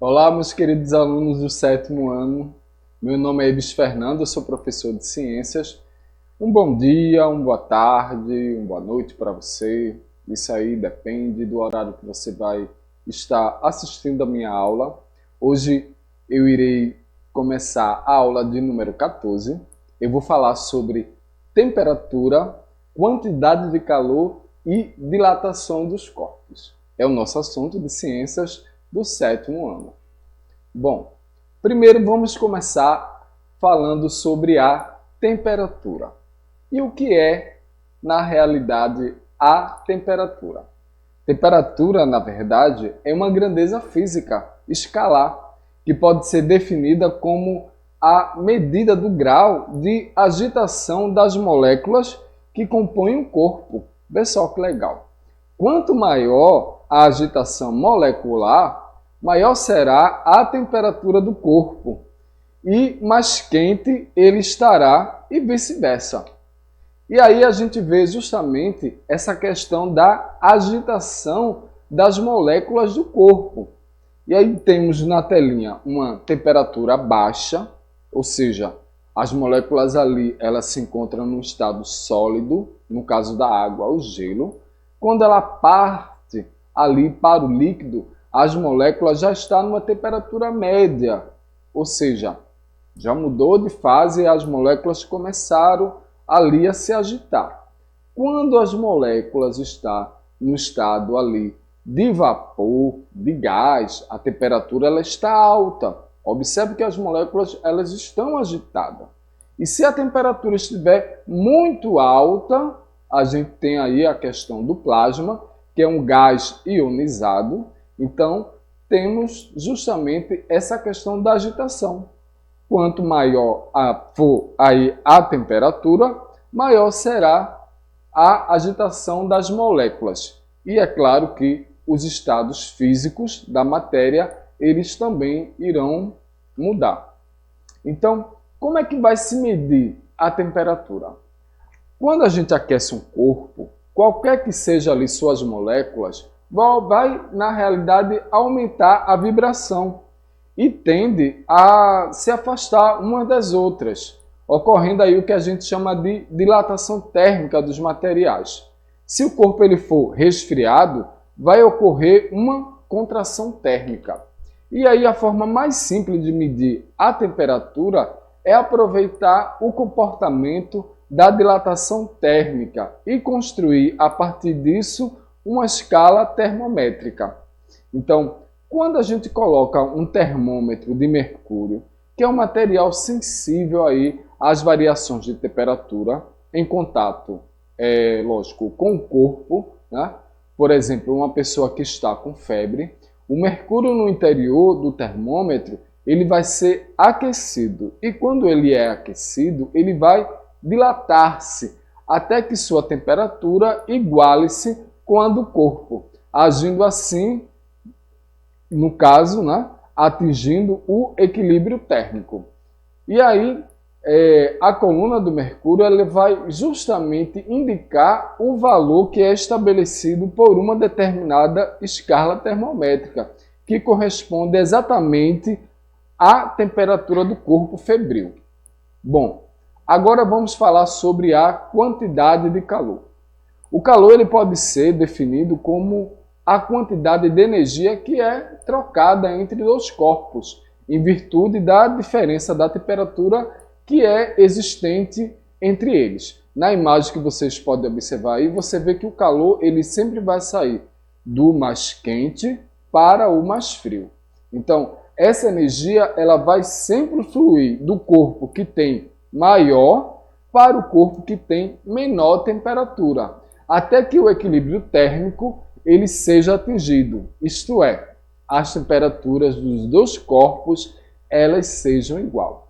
Olá, meus queridos alunos do sétimo ano. Meu nome é Ibis Fernando, eu sou professor de ciências. Um bom dia, uma boa tarde, uma boa noite para você. Isso aí depende do horário que você vai estar assistindo a minha aula. Hoje eu irei começar a aula de número 14. Eu vou falar sobre temperatura, quantidade de calor e dilatação dos corpos. É o nosso assunto de ciências do sétimo ano. Bom, primeiro vamos começar falando sobre a temperatura. E o que é, na realidade, a temperatura? Temperatura, na verdade, é uma grandeza física escalar, que pode ser definida como a medida do grau de agitação das moléculas que compõem o corpo. Vê só que legal. Quanto maior a agitação molecular, maior será a temperatura do corpo e mais quente ele estará e vice-versa. E aí a gente vê justamente essa questão da agitação das moléculas do corpo. E aí temos na telinha uma temperatura baixa, ou seja, as moléculas ali elas se encontram num estado sólido, no caso da água, o gelo. Quando ela parte ali para o líquido, as moléculas já estão numa temperatura média, ou seja, já mudou de fase e as moléculas começaram ali a se agitar. Quando as moléculas estão no estado ali de vapor, de gás, a temperatura ela está alta. Observe que as moléculas elas estão agitadas. E se a temperatura estiver muito alta, a gente tem aí a questão do plasma, que é um gás ionizado. Então, temos justamente essa questão da agitação. Quanto maior for aí a temperatura, maior será a agitação das moléculas. E é claro que os estados físicos da matéria, eles também irão mudar. Então, como é que vai se medir a temperatura? Quando a gente aquece um corpo, qualquer que seja ali suas moléculas, vai, na realidade, aumentar a vibração e tende a se afastar umas das outras, ocorrendo aí o que a gente chama de dilatação térmica dos materiais. Se o corpo ele for resfriado, vai ocorrer uma contração térmica. E aí a forma mais simples de medir a temperatura é aproveitar o comportamento da dilatação térmica e construir a partir disso uma escala termométrica. Então, quando a gente coloca um termômetro de mercúrio, que é um material sensível aí às variações de temperatura, em contato, lógico, com o corpo, né? Por exemplo, uma pessoa que está com febre, o mercúrio no interior do termômetro ele vai ser aquecido e quando ele é aquecido, ele vai dilatar-se até que sua temperatura iguale-se com a do corpo, agindo assim, no caso, né, atingindo o equilíbrio térmico. E aí, a coluna do mercúrio ela vai justamente indicar o valor que é estabelecido por uma determinada escala termométrica, que corresponde exatamente à temperatura do corpo febril. Bom, agora vamos falar sobre a quantidade de calor. O calor ele pode ser definido como a quantidade de energia que é trocada entre os corpos, em virtude da diferença da temperatura que é existente entre eles. Na imagem que vocês podem observar aí, você vê que o calor ele sempre vai sair do mais quente para o mais frio. Então, essa energia ela vai sempre fluir do corpo que tem maior para o corpo que tem menor temperatura, até que o equilíbrio térmico ele seja atingido, isto é, as temperaturas dos dois corpos elas sejam igual.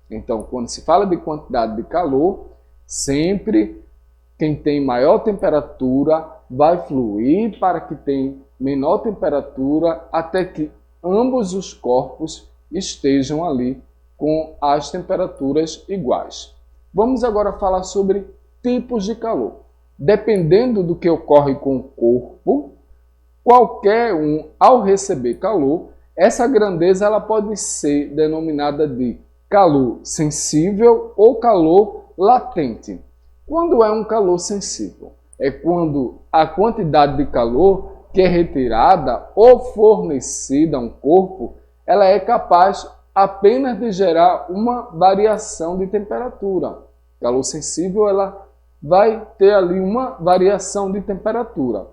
Então, quando se fala de quantidade de calor, sempre quem tem maior temperatura vai fluir para que tem menor temperatura até que ambos os corpos estejam ali com as temperaturas iguais. Vamos agora falar sobre tipos de calor. Dependendo do que ocorre com o corpo, qualquer um, ao receber calor, essa grandeza ela pode ser denominada de calor sensível ou calor latente. Quando é um calor sensível? É quando a quantidade de calor que é retirada ou fornecida a um corpo, ela é capaz apenas de gerar uma variação de temperatura. Calor sensível, ela vai ter ali uma variação de temperatura.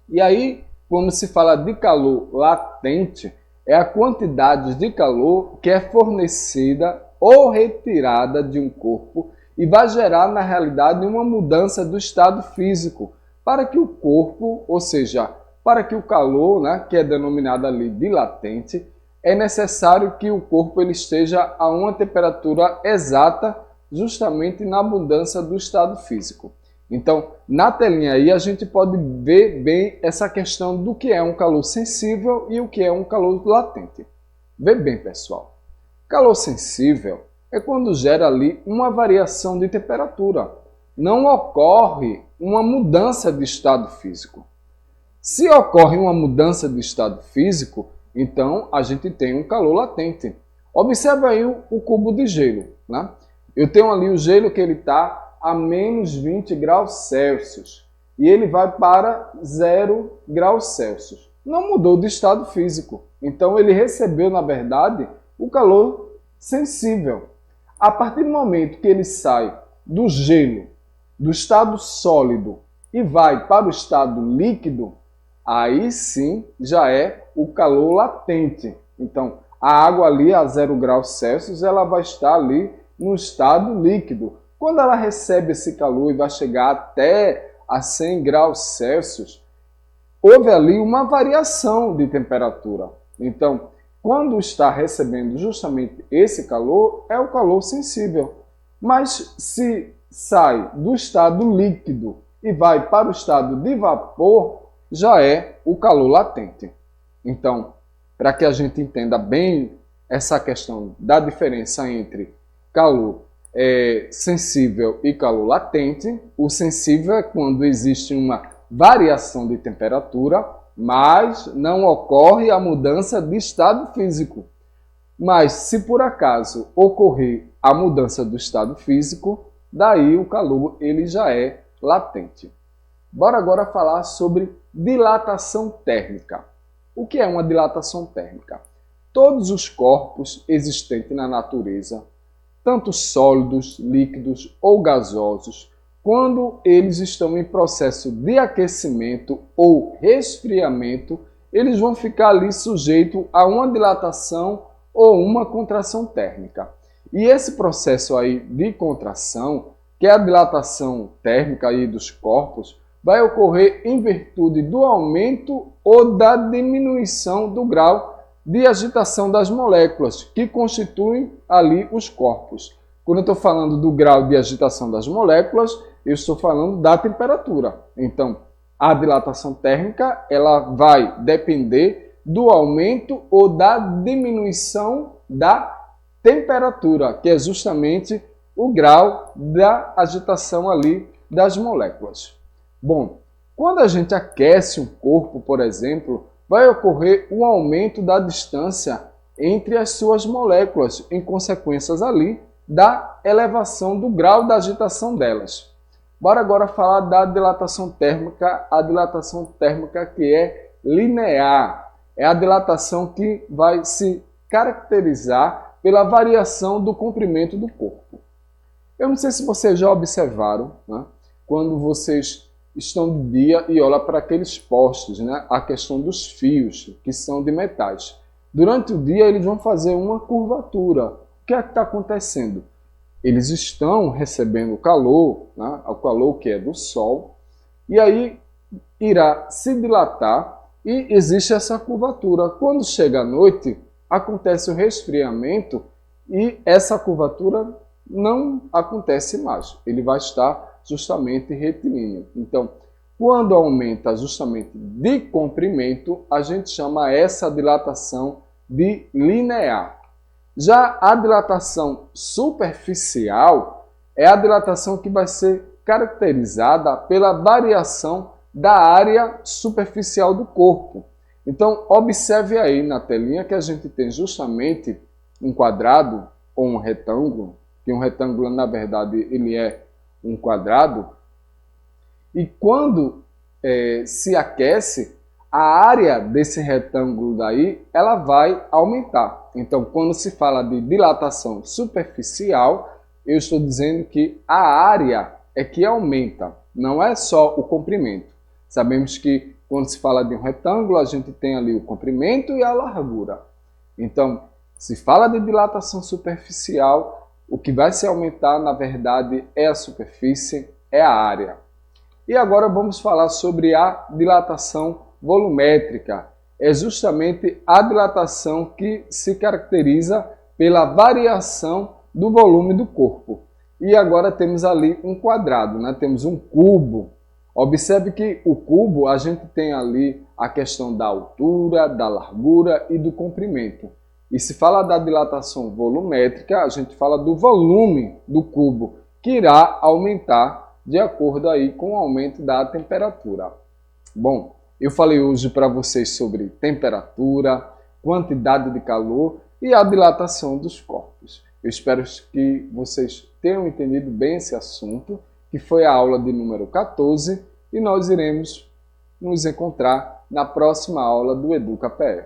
E aí, quando se fala de calor latente, é a quantidade de calor que é fornecida ou retirada de um corpo e vai gerar, na realidade, uma mudança do estado físico para que o corpo, ou seja, para que o calor, né, que é denominado ali de latente, é necessário que o corpo ele esteja a uma temperatura exata, justamente na mudança do estado físico. Então, na telinha aí, a gente pode ver bem essa questão do que é um calor sensível e o que é um calor latente. Vê bem, pessoal. Calor sensível é quando gera ali uma variação de temperatura. Não ocorre uma mudança de estado físico. Se ocorre uma mudança de estado físico, então a gente tem um calor latente. Observe aí o cubo de gelo, né? Eu tenho ali o gelo que ele está a menos 20 graus Celsius e ele vai para 0 graus Celsius. Não mudou de estado físico, então ele recebeu, na verdade, o calor sensível. A partir do momento que ele sai do gelo, do estado sólido e vai para o estado líquido, aí sim já é o calor latente. Então, a água ali a 0 graus Celsius, ela vai estar ali no estado líquido. Quando ela recebe esse calor e vai chegar até a 100 graus Celsius, houve ali uma variação de temperatura. Então, quando está recebendo justamente esse calor, é o calor sensível. Mas se sai do estado líquido e vai para o estado de vapor, já é o calor latente. Então, para que a gente entenda bem essa questão da diferença entre calor sensível e calor latente, o sensível é quando existe uma variação de temperatura, mas não ocorre a mudança de estado físico. Mas se por acaso ocorrer a mudança do estado físico, daí o calor ele já é latente. Bora agora falar sobre dilatação térmica. O que é uma dilatação térmica? Todos os corpos existentes na natureza, tanto sólidos, líquidos ou gasosos, quando eles estão em processo de aquecimento ou resfriamento, eles vão ficar ali sujeitos a uma dilatação ou uma contração térmica. E esse processo aí de contração, que é a dilatação térmica aí dos corpos, vai ocorrer em virtude do aumento ou da diminuição do grau de agitação das moléculas que constituem ali os corpos. Quando eu estou falando do grau de agitação das moléculas, eu estou falando da temperatura. Então, a dilatação térmica ela vai depender do aumento ou da diminuição da temperatura, que é justamente o grau da agitação ali das moléculas. Bom, quando a gente aquece um corpo, por exemplo, vai ocorrer um aumento da distância entre as suas moléculas, em consequências ali da elevação do grau da agitação delas. Bora agora falar da dilatação térmica, a dilatação térmica que é linear. É a dilatação que vai se caracterizar pela variação do comprimento do corpo. Eu não sei se vocês já observaram, né, quando vocês estão de dia e olham para aqueles postes, né, a questão dos fios, que são de metais. Durante o dia eles vão fazer uma curvatura. O que é que está acontecendo? Eles estão recebendo calor, né, o calor que é do sol, e aí irá se dilatar e existe essa curvatura. Quando chega a noite, acontece o resfriamento e essa curvatura não acontece mais. Ele vai estar justamente retilíneo. Então, quando aumenta justamente de comprimento, a gente chama essa dilatação de linear. Já a dilatação superficial é a dilatação que vai ser caracterizada pela variação da área superficial do corpo. Então, observe aí na telinha que a gente tem justamente um quadrado ou um retângulo, que um retângulo, na verdade, ele é um quadrado, e quando se aquece, a área desse retângulo daí, ela vai aumentar. Então, quando se fala de dilatação superficial, eu estou dizendo que a área é que aumenta, não é só o comprimento. Sabemos que quando se fala de um retângulo, a gente tem ali o comprimento e a largura. Então, se fala de dilatação superficial, o que vai se aumentar, na verdade, é a superfície, é a área. E agora vamos falar sobre a dilatação volumétrica. É justamente a dilatação que se caracteriza pela variação do volume do corpo. E agora temos ali um quadrado, né? Temos um cubo. Observe que o cubo, a gente tem ali a questão da altura, da largura e do comprimento. E se fala da dilatação volumétrica, a gente fala do volume do cubo, que irá aumentar de acordo aí com o aumento da temperatura. Bom, eu falei hoje para vocês sobre temperatura, quantidade de calor e a dilatação dos corpos. Eu espero que vocês tenham entendido bem esse assunto, que foi a aula de número 14, e nós iremos nos encontrar na próxima aula do EducaPE.